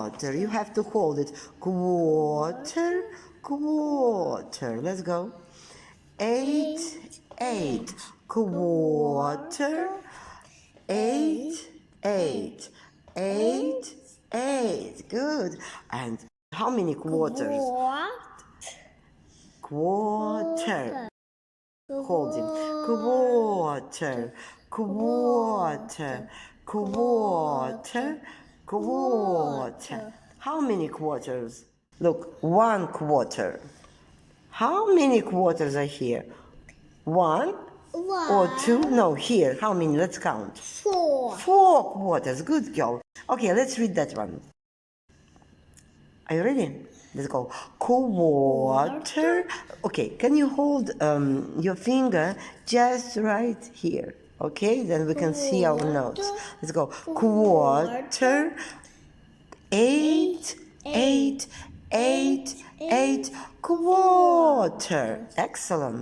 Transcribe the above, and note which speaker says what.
Speaker 1: quarter. You have to hold it. Quarter, quarter. Let's go. 8, 8. Quarter. 8, 8. 8, 8. Good. And how many quarters? Quarter. Holding. Quarter. Quarter. Quarter. Quarter. How many quarters? Look, 1 quarter. How many quarters are here? 1 or 2? No, here. How many? Let's count.
Speaker 2: 4.
Speaker 1: 4 quarters. Good girl. Okay, let's read that one. Are you ready? Let's go. Quarter. Okay, can you hold your finger just right here? Okay, then we can see our notes. Let's go. Quarter. 8, 8, 8, 8. Quarter. Excellent.